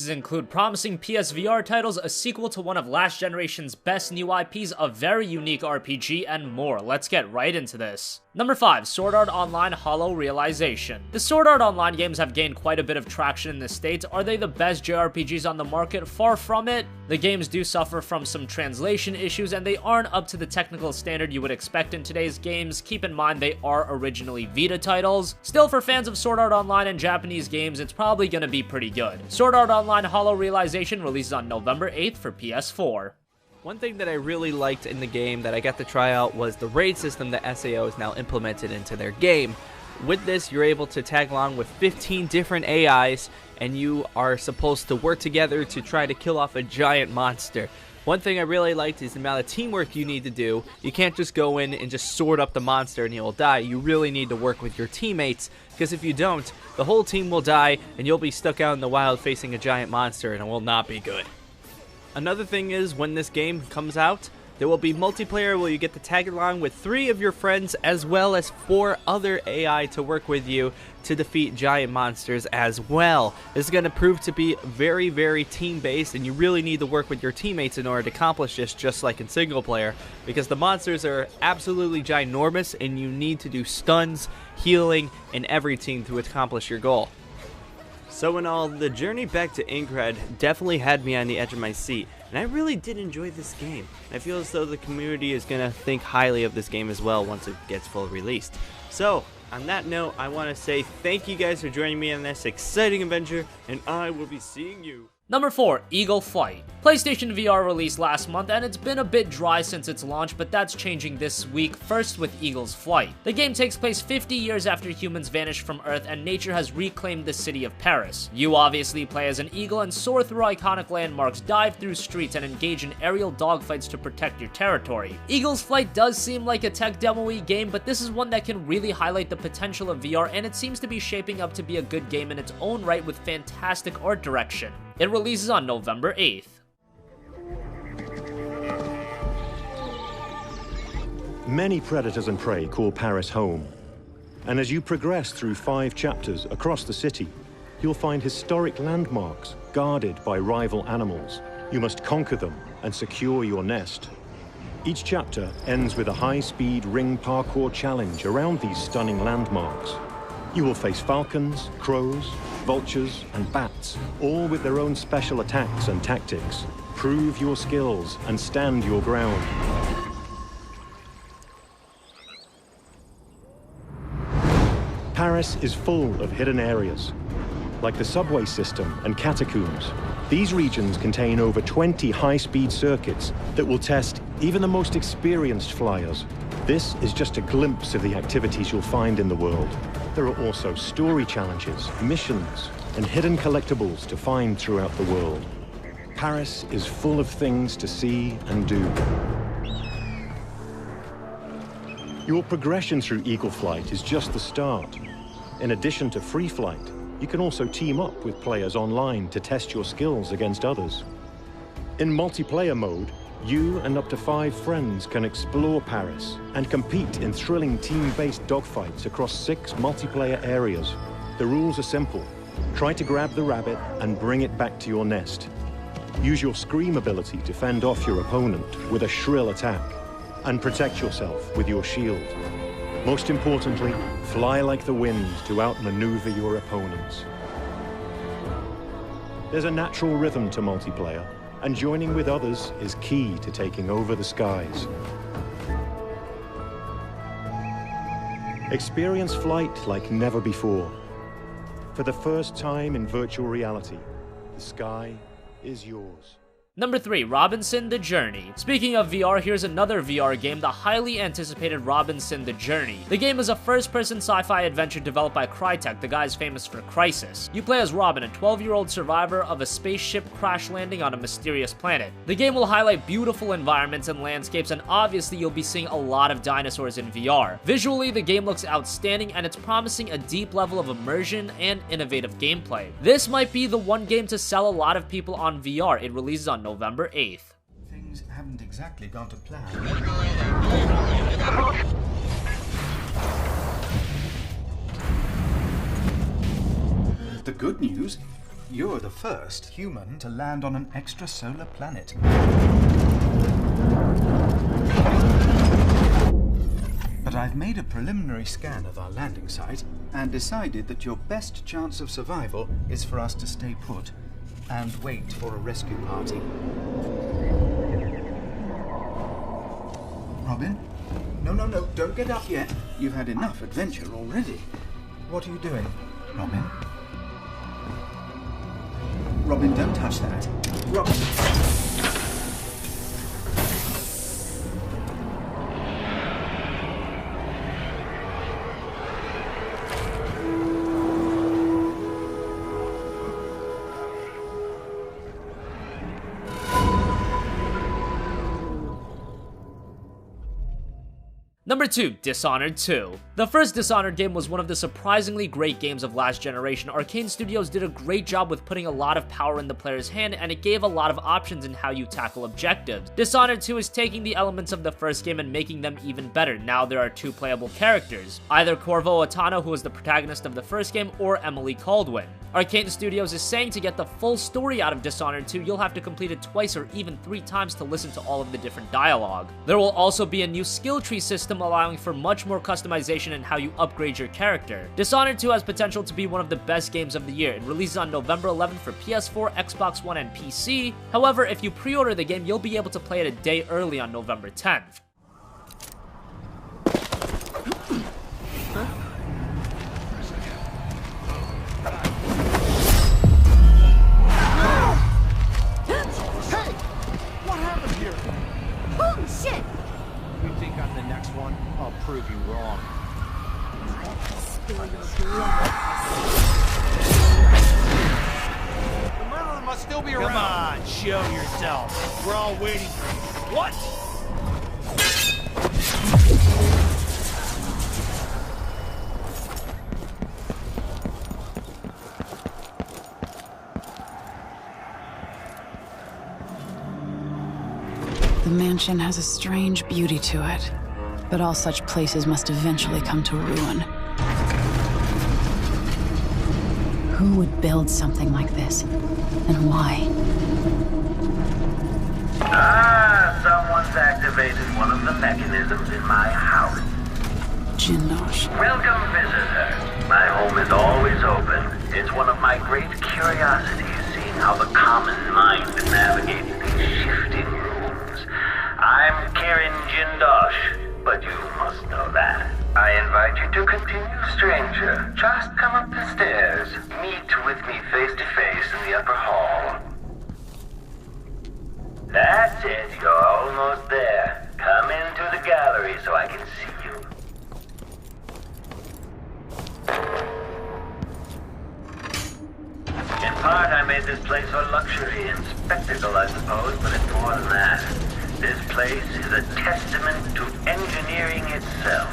releases include promising PSVR titles, a sequel to one of last generation's best new IPs, a very unique RPG, and more. Let's get right into this. Number 5, Sword Art Online Hollow Realization. The Sword Art Online games have gained quite a bit of traction in the States. Are they the best JRPGs on the market? Far from it. The games do suffer from some translation issues, and they aren't up to the technical standard you would expect in today's games. Keep in mind they are originally Vita titles. Still, for fans of Sword Art Online and Japanese games, it's probably gonna be pretty good. Sword Art Online Hollow Realization releases on November 8th for PS4. One thing that I really liked in the game that I got to try out was the raid system that SAO has now implemented into their game. With this, you're able to tag along with 15 different AIs, and you are supposed to work together to try to kill off a giant monster. One thing I really liked is the amount of teamwork you need to do. You can't just go in and just sword up the monster and you'll die. You really need to work with your teammates, because if you don't, the whole team will die and you'll be stuck out in the wild facing a giant monster, and it will not be good. Another thing is, when this game comes out, there will be multiplayer where you get to tag along with 3 of your friends as well as 4 other AI to work with you to defeat giant monsters as well. This is going to prove to be very, very team-based, and you really need to work with your teammates in order to accomplish this, just like in single player, because the monsters are absolutely ginormous and you need to do stuns, healing, and everything to accomplish your goal. So in all, the journey back to Incred definitely had me on the edge of my seat, and I really did enjoy this game. I feel as though the community is going to think highly of this game as well once it gets fully released. So, on that note, I want to say thank you guys for joining me on this exciting adventure, and I will be seeing you. Number 4, Eagle Flight. PlayStation VR released last month, and it's been a bit dry since its launch, but that's changing this week, first with Eagle's Flight. The game takes place 50 years after humans vanished from Earth and nature has reclaimed the city of Paris. You obviously play as an eagle and soar through iconic landmarks, dive through streets, and engage in aerial dogfights to protect your territory. Eagle's Flight does seem like a tech demo-y game, but this is one that can really highlight the potential of VR, and it seems to be shaping up to be a good game in its own right with fantastic art direction. It releases on November 8th. Many predators and prey call Paris home. And as you progress through 5 chapters across the city, you'll find historic landmarks guarded by rival animals. You must conquer them and secure your nest. Each chapter ends with a high-speed ring parkour challenge around these stunning landmarks. You will face falcons, crows, vultures, and bats, all with their own special attacks and tactics. Prove your skills and stand your ground. Paris is full of hidden areas, like the subway system and catacombs. These regions contain over 20 high-speed circuits that will test even the most experienced flyers. This is just a glimpse of the activities you'll find in the world. There are also story challenges, missions, and hidden collectibles to find throughout the world. Paris is full of things to see and do. Your progression through Eagle Flight is just the start. In addition to free flight, you can also team up with players online to test your skills against others. In multiplayer mode, you and up to 5 friends can explore Paris and compete in thrilling team-based dogfights across 6 multiplayer areas. The rules are simple. Try to grab the rabbit and bring it back to your nest. Use your scream ability to fend off your opponent with a shrill attack, and protect yourself with your shield. Most importantly, fly like the wind to outmaneuver your opponents. There's a natural rhythm to multiplayer, and joining with others is key to taking over the skies. Experience flight like never before. For the first time in virtual reality, the sky is yours. Number 3, Robinson the Journey. Speaking of VR, here's another VR game, the highly anticipated Robinson the Journey. The game is a first-person sci-fi adventure developed by Crytek, the guys famous for Crysis. You play as Robin, a 12-year-old survivor of a spaceship crash landing on a mysterious planet. The game will highlight beautiful environments and landscapes, and obviously you'll be seeing a lot of dinosaurs in VR. Visually, the game looks outstanding, and it's promising a deep level of immersion and innovative gameplay. This might be the one game to sell a lot of people on VR. It releases on November 8th. Things haven't exactly gone to plan. The good news You're the first human to land on an extrasolar planet. But I've made a preliminary scan of our landing site and decided that your best chance of survival is for us to stay put and wait for a rescue party. Robin? No, don't get up yet. You've had enough adventure already. What are you doing, Robin? Robin, don't touch that. Robin! Number 2, Dishonored 2. The first Dishonored game was one of the surprisingly great games of last generation. Arcane Studios did a great job with putting a lot of power in the player's hand, and it gave a lot of options in how you tackle objectives. Dishonored 2 is taking the elements of the first game and making them even better. Now there are 2 playable characters, either Corvo Atano, who was the protagonist of the first game, or Emily Caldwin. Arcane Studios is saying to get the full story out of Dishonored 2, you'll have to complete it twice or even 3 times to listen to all of the different dialogue. There will also be a new skill tree system allowing for much more customization in how you upgrade your character. Dishonored 2 has potential to be one of the best games of the year. It releases on November 11th for PS4, Xbox One, and PC. However, if you pre-order the game, you'll be able to play it a day early on November 10th. I'll prove you wrong. The murderer must still be around. Come on, show yourself. We're all waiting for you. What? The mansion has a strange beauty to it. But all such places must eventually come to ruin. Who would build something like this? And why? Someone's activated one of the mechanisms in my house. Jindosh. Welcome, visitor. My home is always open. It's one of my great curiosities, seeing how the common mind navigates these shifting rooms. I'm Karen Jindosh. But you must know that. I invite you to continue, stranger. Just come up the stairs. Meet with me face to face in the upper hall. That's it. You're almost there. Come into the gallery so I can see you. In part, I made this place for luxury and spectacle, I suppose, but it's more than that. This place is a testament to engineering itself.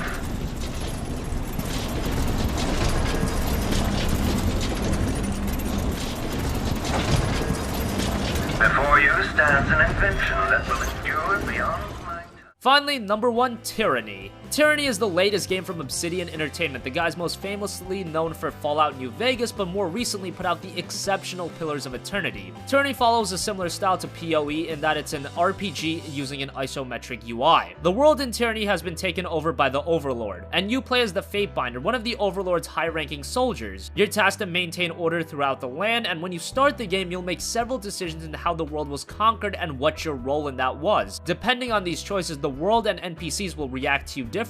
Before you stands an invention that will endure beyond my time. Finally, number 1, Tyranny. Tyranny is the latest game from Obsidian Entertainment, the guys most famously known for Fallout New Vegas, but more recently put out the exceptional Pillars of Eternity. Tyranny follows a similar style to PoE in that it's an RPG using an isometric UI. The world in Tyranny has been taken over by the Overlord, and you play as the Fatebinder, one of the Overlord's high-ranking soldiers. You're tasked to maintain order throughout the land, and when you start the game, you'll make several decisions in how the world was conquered and what your role in that was. Depending on these choices, the world and NPCs will react to you differently.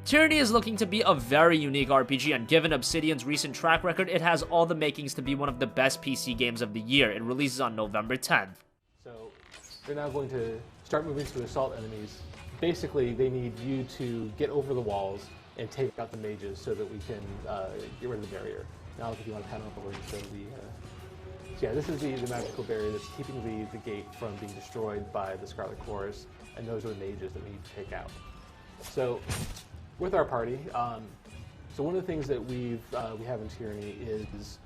Tyranny is looking to be a very unique RPG, and given Obsidian's recent track record, it has all the makings to be one of the best PC games of the year. It releases on November 10th. So they're now going to start moving to assault enemies. Basically, they need you to get over the walls and take out the mages so that we can get rid of the barrier. Now, if you want to pan over and show the... So yeah, this is the magical barrier that's keeping the gate from being destroyed by the Scarlet Chorus, and those are the mages that we need to take out. So, with our party, so one of the things that we have in Tyranny is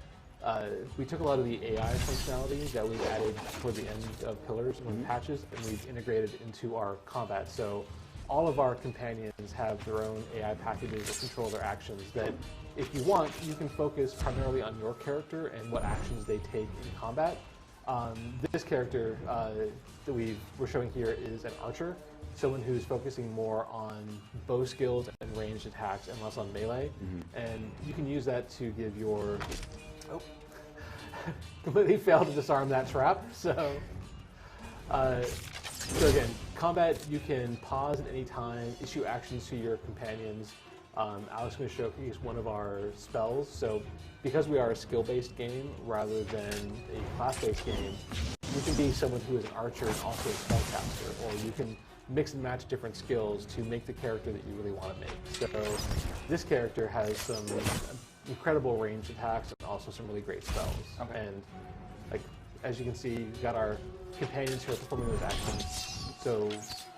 we took a lot of the AI functionality that we added toward the end of Pillars and patches, and we've integrated into our combat. So all of our companions have their own AI packages that control their actions that if you want, you can focus primarily on your character and what actions they take in combat. This character that we're showing here is an archer, someone who's focusing more on bow skills and ranged attacks and less on melee. And you can use that to give your... Oh, completely failed to disarm that trap. So again, combat, you can pause at any time, issue actions to your companions. Alex is going to showcase one of our spells. So because we are a skill-based game rather than a class-based game, you can be someone who is an archer and also a spellcaster, or you can mix and match different skills to make the character that you really want to make. So this character has some incredible ranged attacks and also some really great spells. And like as you can see, we've got our companions who are performing those actions. So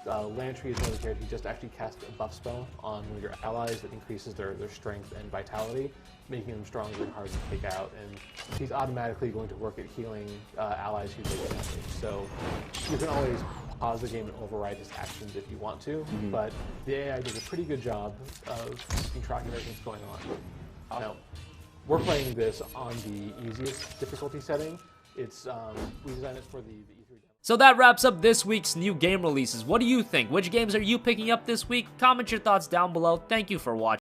Lantry is one of the characters who just actually cast a buff spell on one of your allies that increases their strength and vitality, making them stronger and harder to take out. And he's automatically going to work at healing allies who take damage. So you can always pause the game and override his actions if you want to, but the AI does a pretty good job of keeping track of everything that's going on. Now, we're playing this on the easiest difficulty setting. It's we designed it for the E3 demo. So that wraps up this week's new game releases. What do you think? Which games are you picking up this week? Comment your thoughts down below. Thank you for watching.